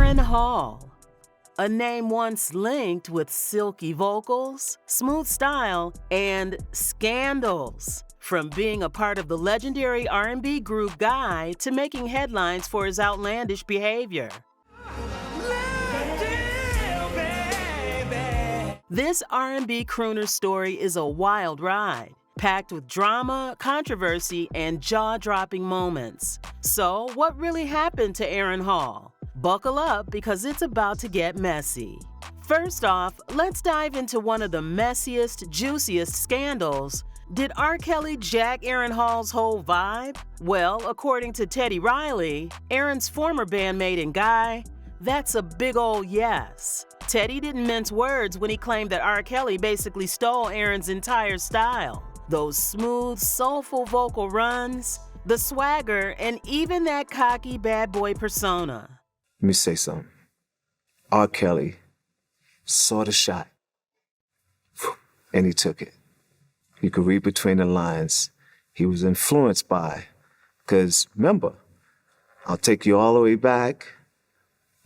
Aaron Hall, a name once linked with silky vocals, smooth style, and scandals. From being a part of the legendary R&B group Guy to making headlines for his outlandish behavior. This R&B crooner story is a wild ride, packed with drama, controversy, and jaw-dropping moments. So, what really happened to Aaron Hall? Buckle up because it's about to get messy. First off, let's dive into one of the messiest, juiciest scandals. Did R. Kelly jack Aaron Hall's whole vibe? Well, according to Teddy Riley, Aaron's former bandmate and Guy, that's a big ol' yes. Teddy didn't mince words when he claimed that R. Kelly basically stole Aaron's entire style. Those smooth, soulful vocal runs, the swagger, and even that cocky bad boy persona. Let me say something. R. Kelly saw the shot, and he took it. You could read between the lines. He was influenced by, because remember, I'll take you all the way back.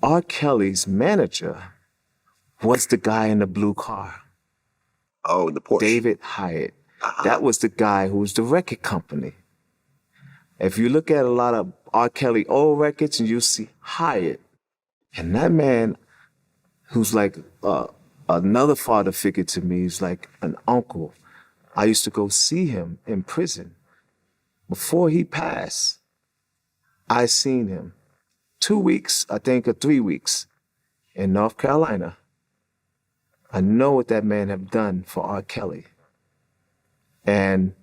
R. Kelly's manager was the guy in the blue car. Oh, the Porsche. David Hyatt. That was the guy who was the record company. If you look at a lot of R. Kelly old records, and you see Hyatt, and that man, who's like another father figure to me, he's like an uncle. I used to go see him in prison. Before he passed, I seen him 2 weeks, I think, or 3 weeks in North Carolina. I know what that man have done for R. Kelly. And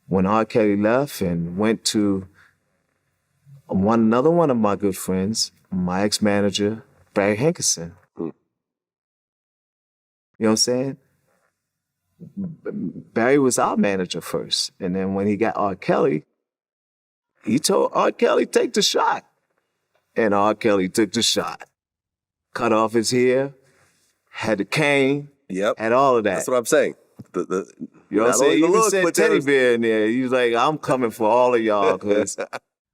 when R. Kelly left and went to another one of my good friends, my ex-manager, Barry Hankerson. You know what I'm saying? Barry was our manager first. And then when he got R. Kelly, he told R. Kelly, take the shot. And R. Kelly took the shot. Cut off his hair, had the cane, had all of that. That's what I'm saying. You know what I'm saying? He even said teddy bear in there. He was like, I'm coming for all of y'all.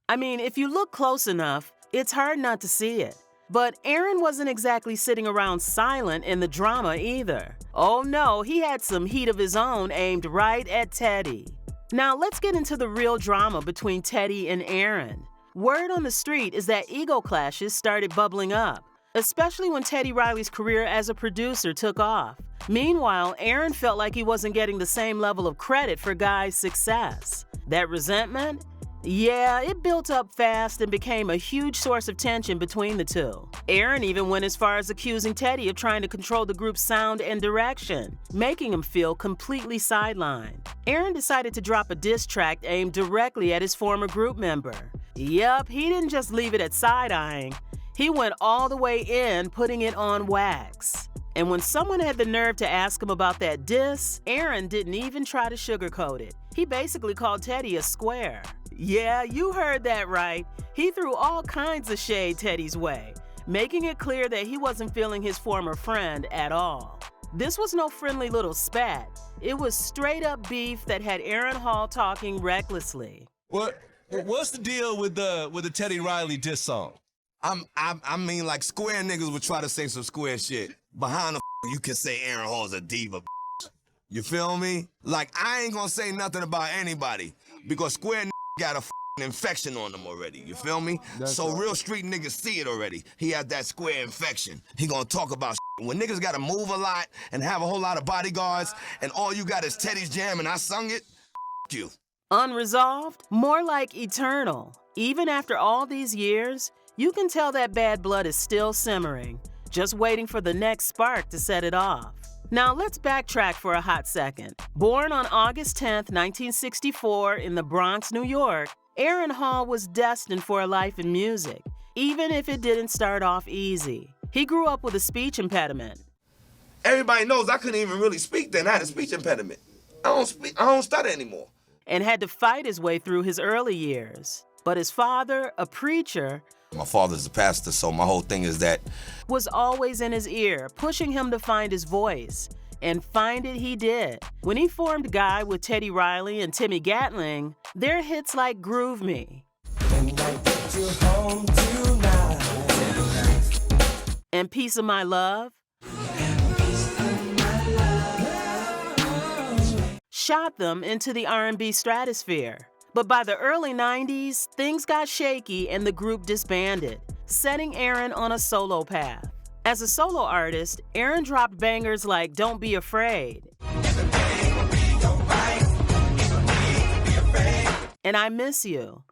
I mean, if you look close enough, it's hard not to see it. But Aaron wasn't exactly sitting around silent in the drama either. Oh no, he had some heat of his own aimed right at Teddy. Now let's get into the real drama between Teddy and Aaron. Word on the street is that ego clashes started bubbling up, especially when Teddy Riley's career as a producer took off. Meanwhile, Aaron felt like he wasn't getting the same level of credit for Guy's success. That resentment? Yeah, it built up fast and became a huge source of tension between the two. Aaron even went as far as accusing Teddy of trying to control the group's sound and direction, making him feel completely sidelined. Aaron decided to drop a diss track aimed directly at his former group member. Yup, he didn't just leave it at side-eyeing. He went all the way in, putting it on wax. And when someone had the nerve to ask him about that diss, Aaron didn't even try to sugarcoat it. He basically called Teddy a square. Yeah, you heard that right. He threw all kinds of shade Teddy's way, making it clear that he wasn't feeling his former friend at all. This was no friendly little spat. It was straight up beef that had Aaron Hall talking recklessly. What's the deal with the Teddy Riley diss song? I mean, like, square niggas would try to say some square shit. Behind the you can say Aaron Hall's a diva. You feel me? Like, I ain't gonna say nothing about anybody because square got a infection on them already. You feel me? So real street niggas see it already. He had that square infection. He gonna talk about when niggas gotta move a lot and have a whole lot of bodyguards and all you got is Teddy's jam and I sung it, you. Unresolved? More like eternal. Even after all these years, you can tell that bad blood is still simmering, just waiting for the next spark to set it off. Now let's backtrack for a hot second. Born on August 10th, 1964 in the Bronx, New York, Aaron Hall was destined for a life in music, even if it didn't start off easy. He grew up with a speech impediment. Everybody knows I couldn't even really speak then. I had a speech impediment. I don't stutter anymore. And had to fight his way through his early years. But his father, a preacher, My father's a pastor, so my whole thing is that was always in his ear, pushing him to find his voice. And find it he did. When he formed Guy with Teddy Riley and Timmy Gatling, their hits like Groove Me. And I get you home tonight. and Piece of My Love shot them into the R&B stratosphere. But by the early 90s, things got shaky and the group disbanded, setting Aaron on a solo path. As a solo artist, Aaron dropped bangers like Don't Be Afraid and I Miss You.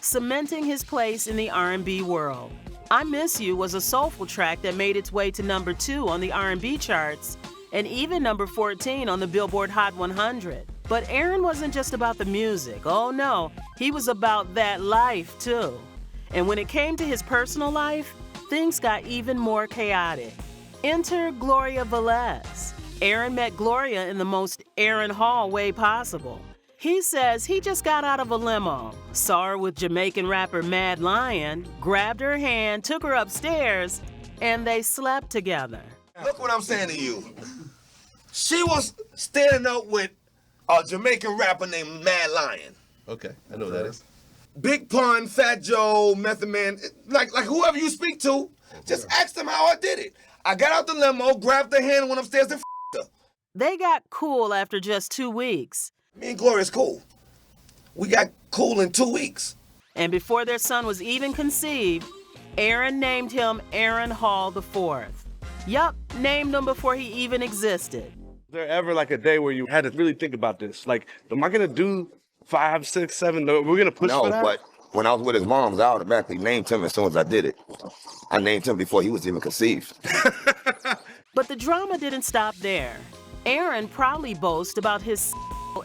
Cementing his place in the R&B world. I Miss You was a soulful track that made its way to number 2 on the R&B charts and even number 14 on the Billboard Hot 100. But Aaron wasn't just about the music. Oh no, he was about that life too. And when it came to his personal life, things got even more chaotic. Enter Gloria Velez. Aaron met Gloria in the most Aaron Hall way possible. He says he just got out of a limo, saw her with Jamaican rapper Mad Lion, grabbed her hand, took her upstairs, and they slept together. Look what I'm saying to you. She was standing up with a Jamaican rapper named Mad Lion. Okay, I know what that is. Big Pun, Fat Joe, Method Man, like whoever you speak to, just ask them how I did it. I got out the limo, grabbed her hand, and went upstairs and her. They got cool after just 2 weeks. Me and Gloria's cool. We got cool in 2 weeks. And before their son was even conceived, Aaron named him Aaron Hall IV. Yup, named him before he even existed. Was there ever like a day where you had to really think about this? Like, am I gonna do 5, 6, 7? We're gonna push for that? No, but when I was with his moms, I automatically named him as soon as I did it. I named him before he was even conceived. But the drama didn't stop there. Aaron proudly boasts about his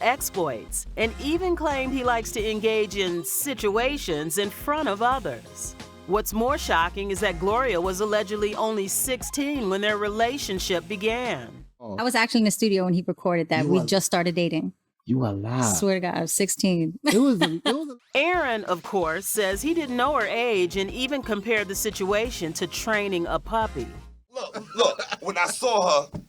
exploits and even claimed he likes to engage in situations in front of others. What's more shocking is that Gloria was allegedly only 16 when their relationship began. I was actually in the studio when he recorded that. We just started dating. You are live. Swear to God, I was 16. Aaron, of course, says he didn't know her age and even compared the situation to training a puppy. Look, when I saw her,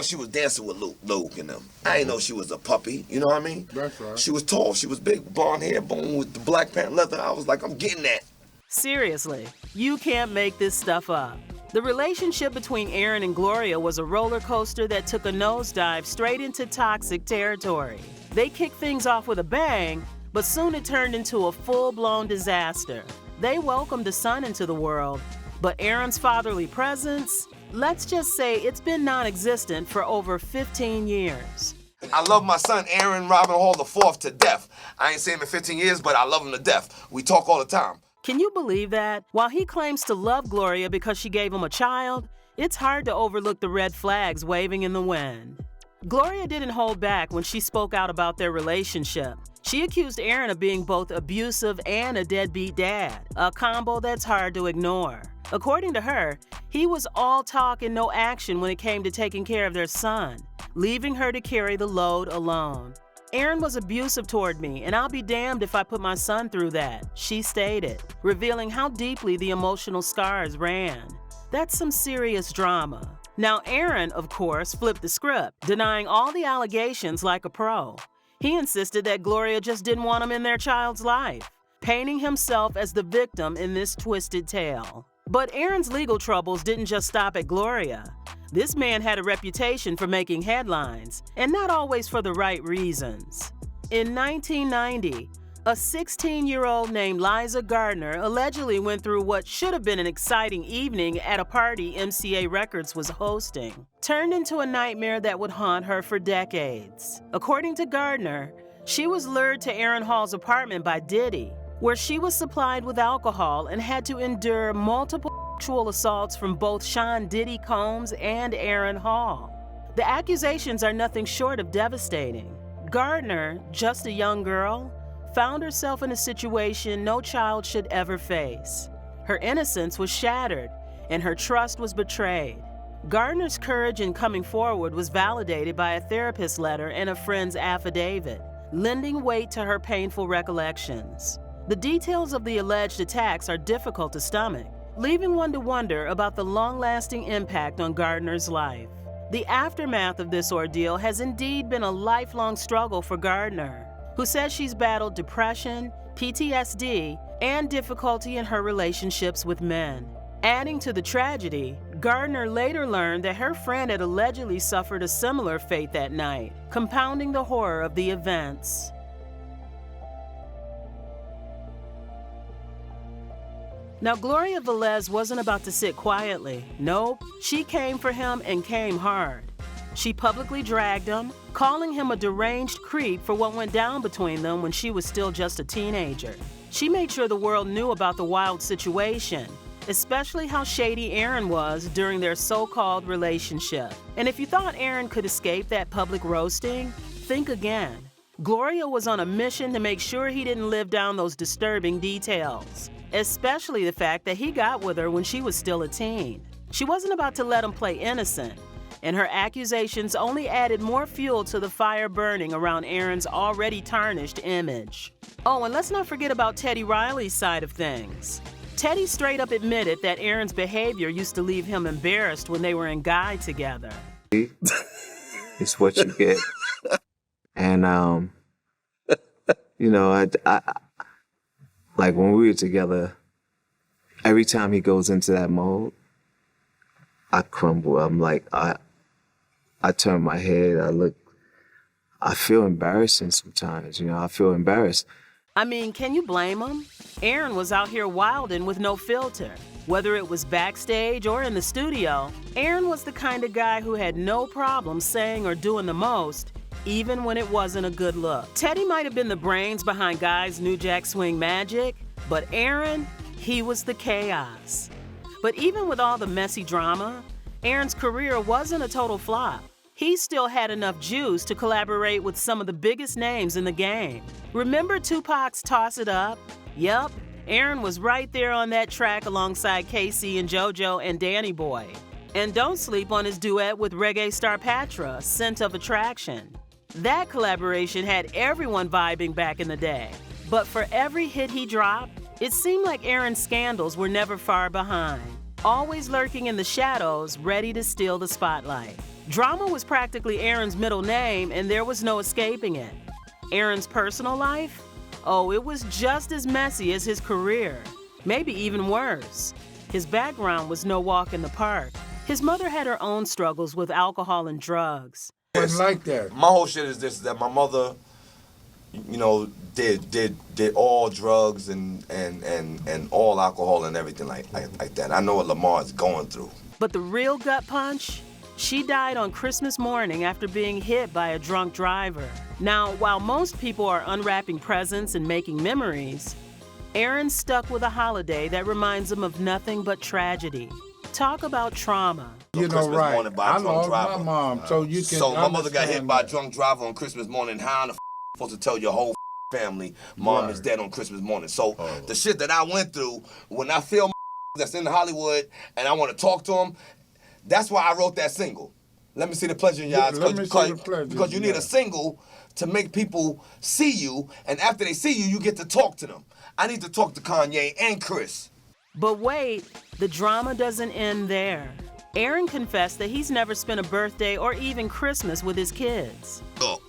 she was dancing with Luke and them. I didn't know she was a puppy, you know what I mean? That's right. She was tall, she was big, blonde hair, bone with the black pant leather. I was like, I'm getting that. Seriously, you can't make this stuff up. The relationship between Aaron and Gloria was a roller coaster that took a nosedive straight into toxic territory. They kicked things off with a bang, but soon it turned into a full-blown disaster. They welcomed a son into the world, but Aaron's fatherly presence, let's just say it's been non-existent for over 15 years. I love my son, Aaron Robin Hall IV, to death. I ain't seen him in 15 years, but I love him to death. We talk all the time. Can you believe that? While he claims to love Gloria because she gave him a child, it's hard to overlook the red flags waving in the wind. Gloria didn't hold back when she spoke out about their relationship. She accused Aaron of being both abusive and a deadbeat dad, a combo that's hard to ignore. According to her, he was all talk and no action when it came to taking care of their son, leaving her to carry the load alone. Aaron was abusive toward me, and I'll be damned if I put my son through that, she stated, revealing how deeply the emotional scars ran. That's some serious drama. Now, Aaron, of course, flipped the script, denying all the allegations like a pro. He insisted that Gloria just didn't want him in their child's life, painting himself as the victim in this twisted tale. But Aaron's legal troubles didn't just stop at Gloria. This man had a reputation for making headlines, and not always for the right reasons. In 1990, a 16-year-old named Liza Gardner allegedly went through what should have been an exciting evening at a party MCA Records was hosting, turned into a nightmare that would haunt her for decades. According to Gardner, she was lured to Aaron Hall's apartment by Diddy, where she was supplied with alcohol and had to endure multiple sexual assaults from both Sean Diddy Combs and Aaron Hall. The accusations are nothing short of devastating. Gardner, just a young girl, found herself in a situation no child should ever face. Her innocence was shattered, and her trust was betrayed. Gardner's courage in coming forward was validated by a therapist's letter and a friend's affidavit, lending weight to her painful recollections. The details of the alleged attacks are difficult to stomach, leaving one to wonder about the long-lasting impact on Gardner's life. The aftermath of this ordeal has indeed been a lifelong struggle for Gardner, who says she's battled depression, PTSD, and difficulty in her relationships with men. Adding to the tragedy, Gardner later learned that her friend had allegedly suffered a similar fate that night, compounding the horror of the events. Now, Gloria Velez wasn't about to sit quietly. Nope, she came for him and came hard. She publicly dragged him, calling him a deranged creep for what went down between them when she was still just a teenager. She made sure the world knew about the wild situation, especially how shady Aaron was during their so-called relationship. And if you thought Aaron could escape that public roasting, think again. Gloria was on a mission to make sure he didn't live down those disturbing details, especially the fact that he got with her when she was still a teen. She wasn't about to let him play innocent, and her accusations only added more fuel to the fire burning around Aaron's already tarnished image. Oh, and let's not forget about Teddy Riley's side of things. Teddy straight up admitted that Aaron's behavior used to leave him embarrassed when they were in Guy together. It's what you get. And, you know, I like when we were together, every time he goes into that mode, I crumble. I'm like, I turn my head, I feel embarrassing sometimes, you know, I feel embarrassed. I mean, can you blame him? Aaron was out here wilding with no filter. Whether it was backstage or in the studio, Aaron was the kind of guy who had no problem saying or doing the most, even when it wasn't a good look. Teddy might have been the brains behind Guy's New Jack Swing magic, but Aaron, he was the chaos. But even with all the messy drama, Aaron's career wasn't a total flop. He still had enough juice to collaborate with some of the biggest names in the game. Remember Tupac's Toss It Up? Yup, Aaron was right there on that track alongside Casey and JoJo and Danny Boy. And don't sleep on his duet with reggae star Patra, Scent of Attraction. That collaboration had everyone vibing back in the day. But for every hit he dropped, it seemed like Aaron's scandals were never far behind, always lurking in the shadows, ready to steal the spotlight. Drama was practically Aaron's middle name, and there was no escaping it. Aaron's personal life? Oh, it was just as messy as his career, maybe even worse. His background was no walk in the park. His mother had her own struggles with alcohol and drugs. It wasn't like that. My whole shit is this, that my mother, you know, did all drugs and all alcohol and everything like that. I know what Lamar is going through. But the real gut punch? She died on Christmas morning after being hit by a drunk driver. Now, while most people are unwrapping presents and making memories, Aaron's stuck with a holiday that reminds him of nothing but tragedy. Talk about trauma. You know, Christmas right. morning by a I drunk lost driver. my mom, so you can So my mother got hit understand by a that. drunk driver on Christmas morning. How in the supposed to tell your whole family mom is dead on Christmas morning? So the shit that I went through, when I feel that's in Hollywood and I want to talk to them, that's why I wrote that single. Let me see the pleasure in your eyes. Let me see the pleasure, Because you need yeah. a single to make people see you, and after they see you, you get to talk to them. I need to talk to Kanye and Chris. But wait, the drama doesn't end there. Aaron confessed that he's never spent a birthday or even Christmas with his kids. Look,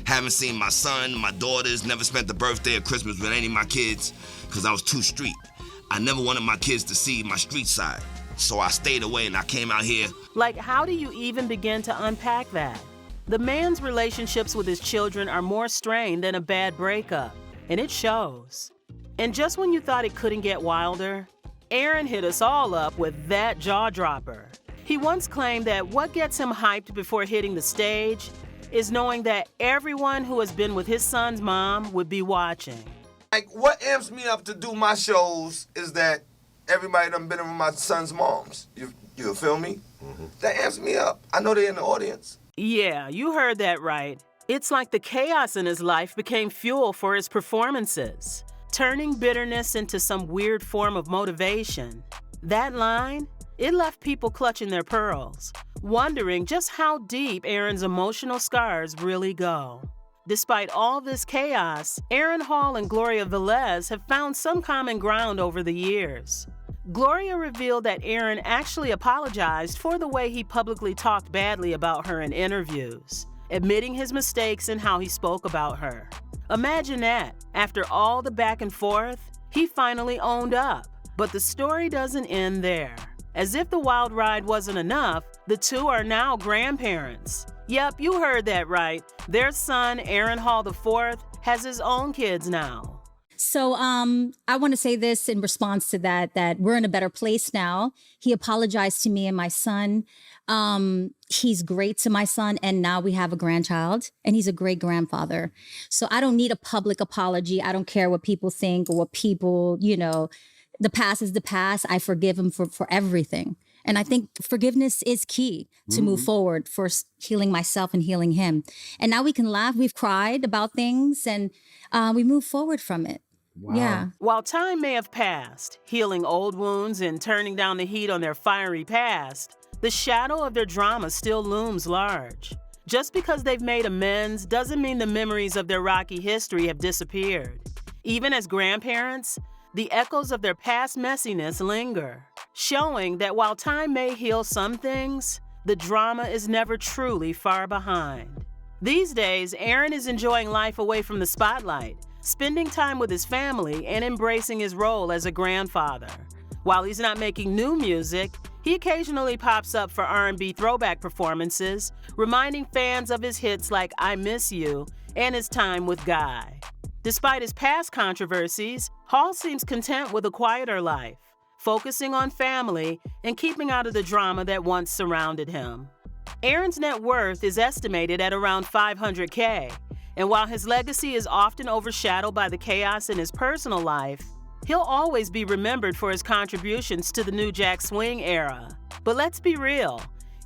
haven't seen my son, my daughters, never spent the birthday or Christmas with any of my kids because I was too street. I never wanted my kids to see my street side. So I stayed away and I came out here. Like, how do you even begin to unpack that? The man's relationships with his children are more strained than a bad breakup, and it shows. And just when you thought it couldn't get wilder, Aaron hit us all up with that jaw-dropper. He once claimed that what gets him hyped before hitting the stage is knowing that everyone who has been with his son's mom would be watching. Like, what amps me up to do my shows is that everybody done been with my son's moms. You feel me? Mm-hmm. That amps me up. I know they're in the audience. Yeah, you heard that right. It's like the chaos in his life became fuel for his performances, turning bitterness into some weird form of motivation. That line, it left people clutching their pearls, wondering just how deep Aaron's emotional scars really go. Despite all this chaos, Aaron Hall and Gloria Velez have found some common ground over the years. Gloria revealed that Aaron actually apologized for the way he publicly talked badly about her in interviews, admitting his mistakes and how he spoke about her. Imagine that. After all the back and forth, he finally owned up. But the story doesn't end there. As if the wild ride wasn't enough, the two are now grandparents. Yep, you heard that right. Their son, Aaron Hall IV, has his own kids now. So I want to say this in response to that we're in a better place now. He apologized to me and my son. He's great to my son, and now we have a grandchild, and he's a great grandfather. So I don't need a public apology. I don't care what people think or what people, the past is the past. I forgive him for everything. And I think forgiveness is key to move forward for healing myself and healing him. And now we can laugh. We've cried about things, and we move forward from it. Wow. Yeah. While time may have passed, healing old wounds and turning down the heat on their fiery past, the shadow of their drama still looms large. Just because they've made amends doesn't mean the memories of their rocky history have disappeared. Even as grandparents, the echoes of their past messiness linger, showing that while time may heal some things, the drama is never truly far behind. These days, Aaron is enjoying life away from the spotlight, spending time with his family and embracing his role as a grandfather. While he's not making new music, he occasionally pops up for R&B throwback performances, reminding fans of his hits like I Miss You and his time with Guy. Despite his past controversies, Hall seems content with a quieter life, focusing on family and keeping out of the drama that once surrounded him. Aaron's net worth is estimated at around $500K, and while his legacy is often overshadowed by the chaos in his personal life, he'll always be remembered for his contributions to the New Jack Swing era. But let's be real,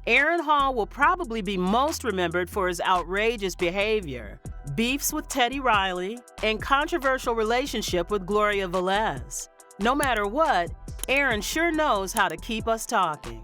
Aaron Hall will probably be most remembered for his outrageous behavior, beefs with Teddy Riley, and controversial relationship with Gloria Velez. No matter what, Aaron sure knows how to keep us talking.